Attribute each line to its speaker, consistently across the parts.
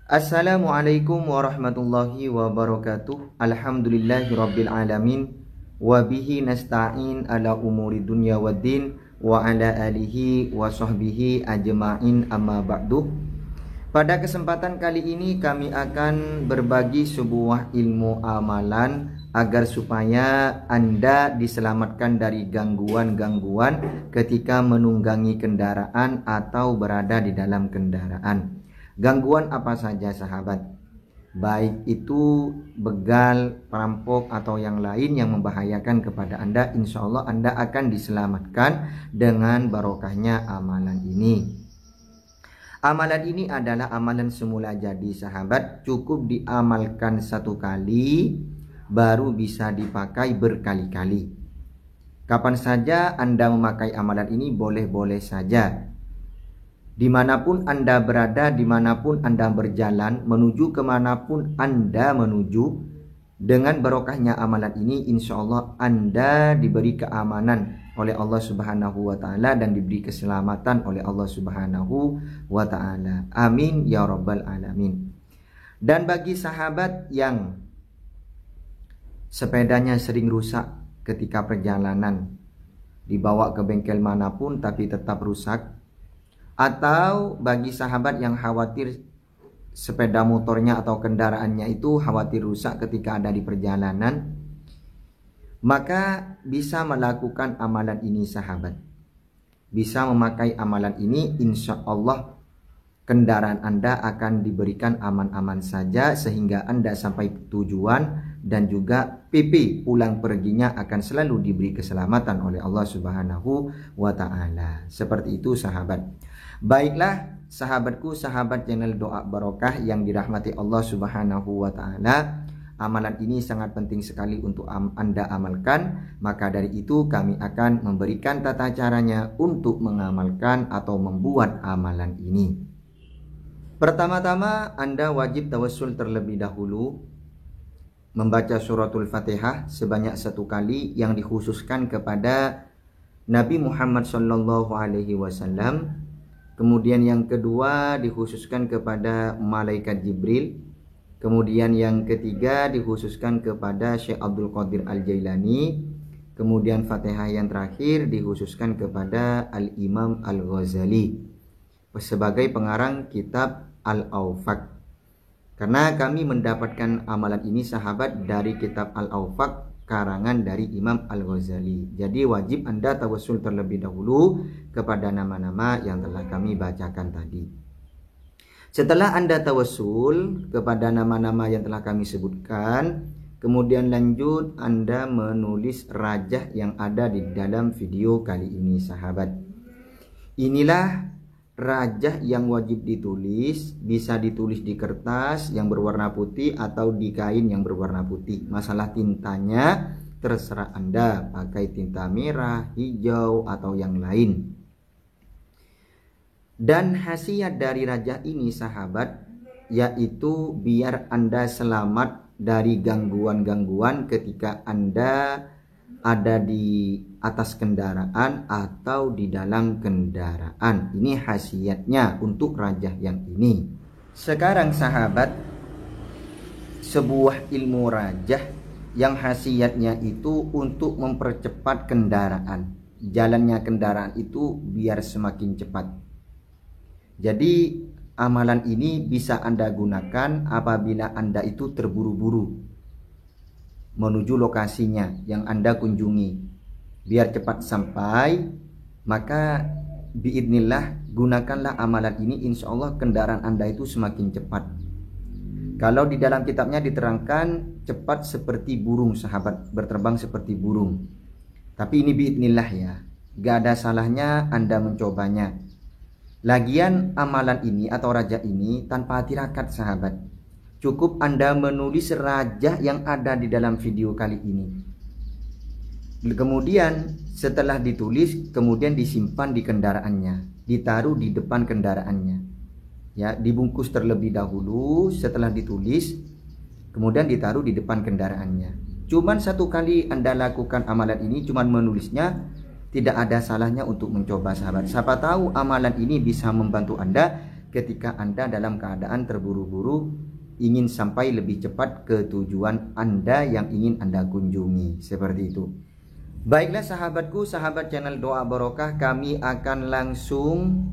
Speaker 1: Assalamualaikum warahmatullahi wabarakatuh. Alhamdulillahirabbil alamin wa bihi nasta'in ala umuri dunya waddin wa ala alihi wa sahbihi ajma'in amma ba'du. Pada kesempatan kali ini kami akan berbagi sebuah ilmu amalan agar supaya Anda diselamatkan dari gangguan-gangguan ketika menunggangi kendaraan atau berada di dalam kendaraan. Gangguan apa saja sahabat, baik itu begal, perampok atau yang lain yang membahayakan kepada Anda, insya Allah Anda akan diselamatkan dengan barokahnya amalan ini. Amalan ini adalah amalan semula jadi sahabat, cukup diamalkan satu kali baru bisa dipakai berkali-kali. Kapan saja Anda memakai amalan ini boleh-boleh saja. Dimanapun Anda berada, dimanapun Anda berjalan, menuju kemanapun Anda menuju, dengan barokahnya amalan ini insya Allah Anda diberi keamanan oleh Allah Subhanahu wa ta'ala dan diberi keselamatan oleh Allah Subhanahu wa ta'ala. Amin ya rabbal alamin. Dan bagi sahabat yang sepedanya sering rusak ketika perjalanan, dibawa ke bengkel manapun tapi tetap rusak, atau bagi sahabat yang khawatir sepeda motornya atau kendaraannya itu khawatir rusak ketika ada di perjalanan, maka bisa melakukan amalan ini sahabat. Bisa memakai amalan ini, insya Allah kendaraan Anda akan diberikan aman-aman saja sehingga Anda sampai tujuan, dan juga PP pulang perginya akan selalu diberi keselamatan oleh Allah Subhanahu wa ta'ala. Seperti itu sahabat. Baiklah sahabatku, sahabat channel Doa Barokah yang dirahmati Allah Subhanahu wa ta'ala, amalan ini sangat penting sekali untuk Anda amalkan. Maka dari itu kami akan memberikan tata caranya untuk mengamalkan atau membuat amalan ini. Pertama-tama Anda wajib tawassul terlebih dahulu, membaca suratul Fatihah sebanyak 1 kali yang dikhususkan kepada Nabi Muhammad SAW. Kemudian yang kedua dikhususkan kepada malaikat Jibril. Kemudian yang ketiga dikhususkan kepada Syekh Abdul Qadir Al-Jailani. Kemudian Fatihah yang terakhir dikhususkan kepada Al-Imam Al-Ghazali sebagai pengarang kitab Al-Awfaq. Karena kami mendapatkan amalan ini sahabat dari kitab Al-Awfaq karangan dari Imam Al-Ghazali. Jadi wajib Anda tawassul terlebih dahulu kepada nama-nama yang telah kami bacakan tadi. Setelah Anda tawassul kepada nama-nama yang telah kami sebutkan, kemudian lanjut Anda menulis rajah yang ada di dalam video kali ini sahabat. Inilah rajah yang wajib ditulis, bisa ditulis di kertas yang berwarna putih atau di kain yang berwarna putih. Masalah tintanya terserah Anda, pakai tinta merah, hijau atau yang lain. Dan khasiat dari rajah ini sahabat, yaitu biar Anda selamat dari gangguan-gangguan ketika Anda ada di atas kendaraan atau di dalam kendaraan. Ini khasiatnya untuk rajah yang ini. Sekarang sahabat, sebuah ilmu rajah yang khasiatnya itu untuk mempercepat kendaraan. Jalannya kendaraan itu biar semakin cepat. Jadi amalan ini bisa Anda gunakan apabila Anda itu terburu-buru menuju lokasinya yang Anda kunjungi. Biar cepat sampai, maka biidnillah gunakanlah amalan ini, insya Allah kendaraan Anda itu semakin cepat. Kalau di dalam kitabnya diterangkan cepat seperti burung sahabat, berterbang seperti burung. Tapi ini biidnillah ya, gak ada salahnya Anda mencobanya. Lagian amalan ini atau rajah ini tanpa tirakat sahabat. Cukup Anda menulis rajah yang ada di dalam video kali ini. Kemudian setelah ditulis, kemudian disimpan di kendaraannya, ditaruh di depan kendaraannya. Ya, dibungkus terlebih dahulu setelah ditulis, kemudian ditaruh di depan kendaraannya. Cuman 1 kali Anda lakukan amalan ini, cuman menulisnya, tidak ada salahnya untuk mencoba sahabat. Siapa tahu amalan ini bisa membantu Anda ketika Anda dalam keadaan terburu-buru ingin sampai lebih cepat ke tujuan Anda yang ingin Anda kunjungi. Seperti itu. Baiklah sahabatku, sahabat channel Doa Barokah, kami akan langsung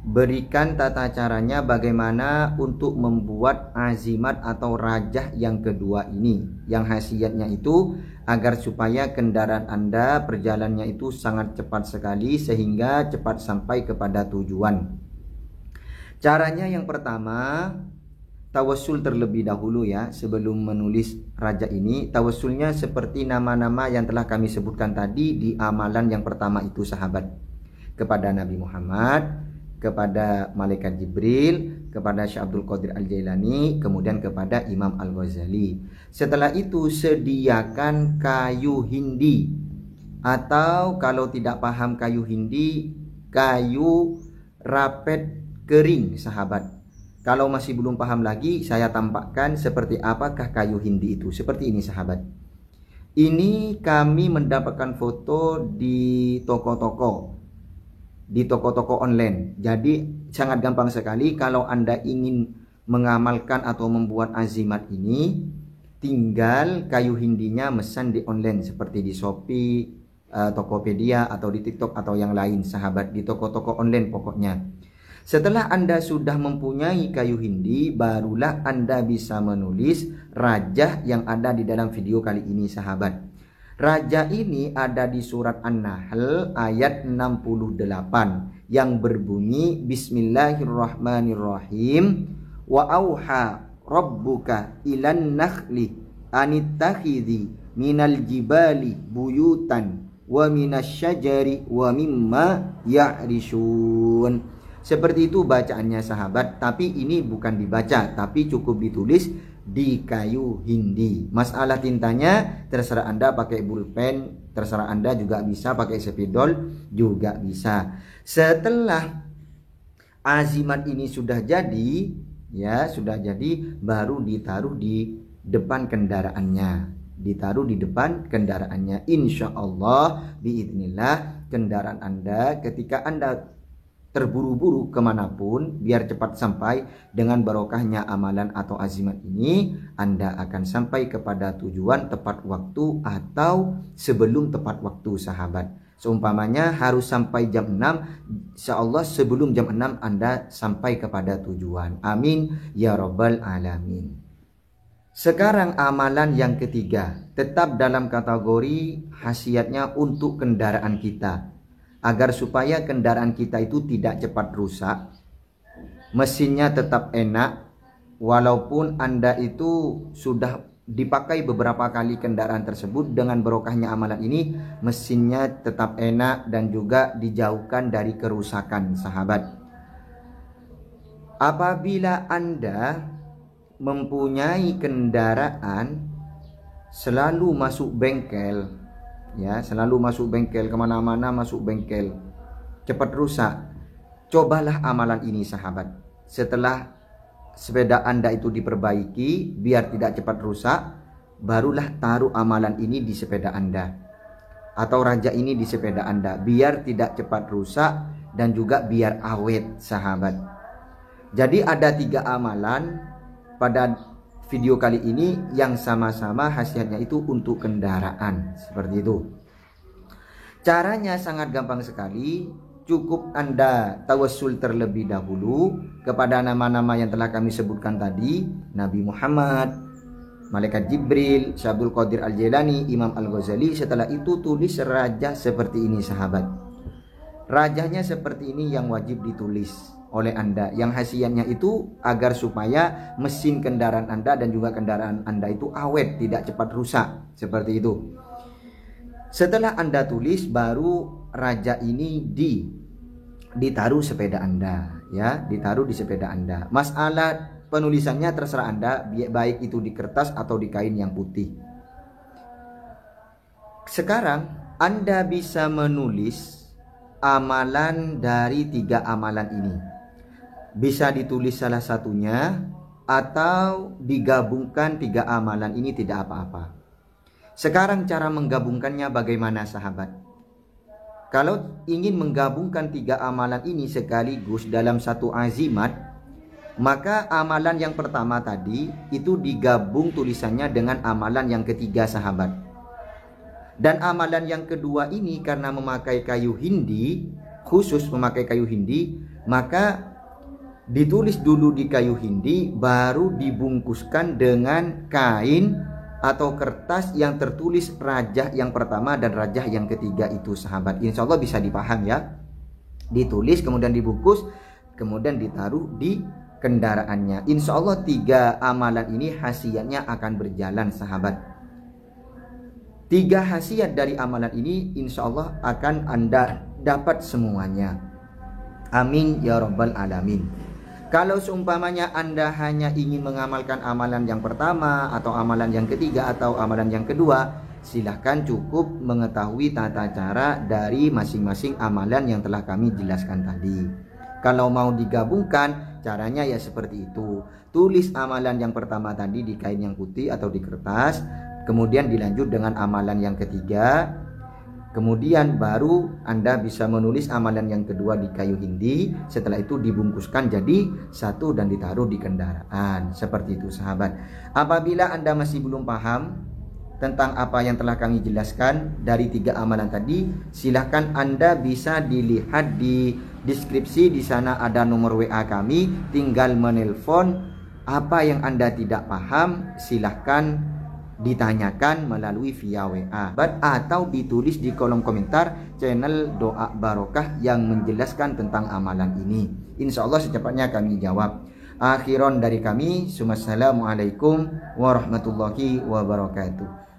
Speaker 1: berikan tata caranya bagaimana untuk membuat azimat atau rajah yang kedua ini, yang khasiatnya itu agar supaya kendaraan Anda perjalanannya itu sangat cepat sekali sehingga cepat sampai kepada tujuan. Caranya yang pertama, tawassul terlebih dahulu ya. Sebelum menulis raja ini, tawassulnya seperti nama-nama yang telah kami sebutkan tadi di amalan yang pertama itu sahabat. Kepada Nabi Muhammad, kepada Malaikat Jibril, kepada Syekh Abdul Qadir Al-Jailani, kemudian kepada Imam Al-Ghazali. Setelah itu sediakan kayu hindi, atau kalau tidak paham kayu hindi, kayu rapet kering sahabat. Kalau masih belum paham lagi, saya tampakkan seperti apakah kayu hindi itu. Seperti ini sahabat. Ini kami mendapatkan foto di toko-toko online. Jadi sangat gampang sekali kalau Anda ingin mengamalkan atau membuat azimat ini, tinggal kayu hindinya mesan di online seperti di Shopee, Tokopedia atau di TikTok atau yang lain sahabat, di toko-toko online pokoknya. Setelah Anda sudah mempunyai kayu hindi, barulah Anda bisa menulis rajah yang ada di dalam video kali ini sahabat. Raja ini ada di surat An-Nahl ayat 68 yang berbunyi Bismillahirrahmanirrahim, wa auha rabbuka ilan nakhli anittakhidhi minal jibali buyutan wa minasyajari wa mimma ya'rishun. Seperti itu bacaannya sahabat, tapi ini bukan dibaca, tapi cukup ditulis di kayu hindi. Masalah tintanya terserah Anda pakai pulpen, terserah Anda juga bisa pakai spidol juga bisa. Setelah azimat ini sudah jadi, ya sudah jadi, baru ditaruh di depan kendaraannya. Ditaruh di depan kendaraannya. Insya Allah, biidznillah, kendaraan Anda ketika Anda terburu-buru kemanapun, biar cepat sampai, dengan barokahnya amalan atau azimat ini, Anda akan sampai kepada tujuan tepat waktu atau sebelum tepat waktu sahabat. Seumpamanya harus sampai jam 6, insya Allah sebelum jam 6 Anda sampai kepada tujuan. Amin ya rabbal alamin. Sekarang amalan yang ketiga, tetap dalam kategori khasiatnya untuk kendaraan kita. Agar supaya kendaraan kita itu tidak cepat rusak, mesinnya tetap enak, walaupun Anda itu sudah dipakai beberapa kali kendaraan tersebut, dengan barokahnya amalan ini mesinnya tetap enak dan juga dijauhkan dari kerusakan sahabat. Apabila Anda mempunyai kendaraan selalu masuk bengkel, ya selalu masuk bengkel, kemana-mana masuk bengkel, cepat rusak, cobalah amalan ini sahabat. Setelah sepeda Anda itu diperbaiki biar tidak cepat rusak, barulah taruh amalan ini di sepeda Anda atau raja ini di sepeda Anda, biar tidak cepat rusak dan juga biar awet sahabat. Jadi ada 3 amalan pada video kali ini yang sama-sama khasiatnya itu untuk kendaraan. Seperti itu. Caranya sangat gampang sekali. Cukup Anda tawassul terlebih dahulu kepada nama-nama yang telah kami sebutkan tadi, Nabi Muhammad, Malaikat Jibril, Syekh Abdul Qadir Al-Jailani, Imam Al-Ghazali. Setelah itu tulis raja seperti ini sahabat. Rajanya seperti ini yang wajib ditulis oleh Anda, yang khasiatnya itu agar supaya mesin kendaraan Anda dan juga kendaraan Anda itu awet, tidak cepat rusak. Seperti itu. Setelah Anda tulis, baru raja ini ditaruh sepeda Anda, ya, ditaruh di sepeda Anda. Masalah penulisannya terserah Anda, baik itu di kertas atau di kain yang putih. Sekarang Anda bisa menulis amalan dari 3 amalan ini. Bisa ditulis salah satunya atau digabungkan 3 amalan ini, tidak apa-apa. Sekarang cara menggabungkannya bagaimana sahabat? Kalau ingin menggabungkan 3 amalan ini sekaligus dalam satu azimat, maka amalan yang pertama tadi itu digabung tulisannya dengan amalan yang ketiga sahabat. Dan amalan yang kedua ini karena memakai kayu hindi, khusus memakai kayu hindi, maka ditulis dulu di kayu hindi, baru dibungkuskan dengan kain atau kertas yang tertulis rajah yang pertama dan rajah yang ketiga itu sahabat. Insya Allah bisa dipaham ya. Ditulis kemudian dibungkus, kemudian ditaruh di kendaraannya. Insya Allah 3 amalan ini khasiatnya akan berjalan sahabat. 3 khasiat dari amalan ini insya Allah akan Anda dapat semuanya. Amin ya rabbal alamin. Kalau seumpamanya Anda hanya ingin mengamalkan amalan yang pertama atau amalan yang ketiga atau amalan yang kedua, silahkan cukup mengetahui tata cara dari masing-masing amalan yang telah kami jelaskan tadi. Kalau mau digabungkan, caranya ya seperti itu. Tulis amalan yang pertama tadi di kain yang putih atau di kertas, kemudian dilanjut dengan amalan yang ketiga. Kemudian baru Anda bisa menulis amalan yang kedua di kayu hindi. Setelah itu dibungkuskan jadi satu dan ditaruh di kendaraan. Seperti itu sahabat. Apabila Anda masih belum paham tentang apa yang telah kami jelaskan dari 3 amalan tadi, silahkan Anda bisa dilihat di deskripsi. Di sana ada nomor WA kami. Tinggal menelpon. Apa yang Anda tidak paham silahkan ditanyakan melalui via WA atau ditulis di kolom komentar channel Doa Barokah yang menjelaskan tentang amalan ini. Insya Allah secepatnya kami jawab. Akhiron dari kami, Assalamualaikum warahmatullahi wabarakatuh.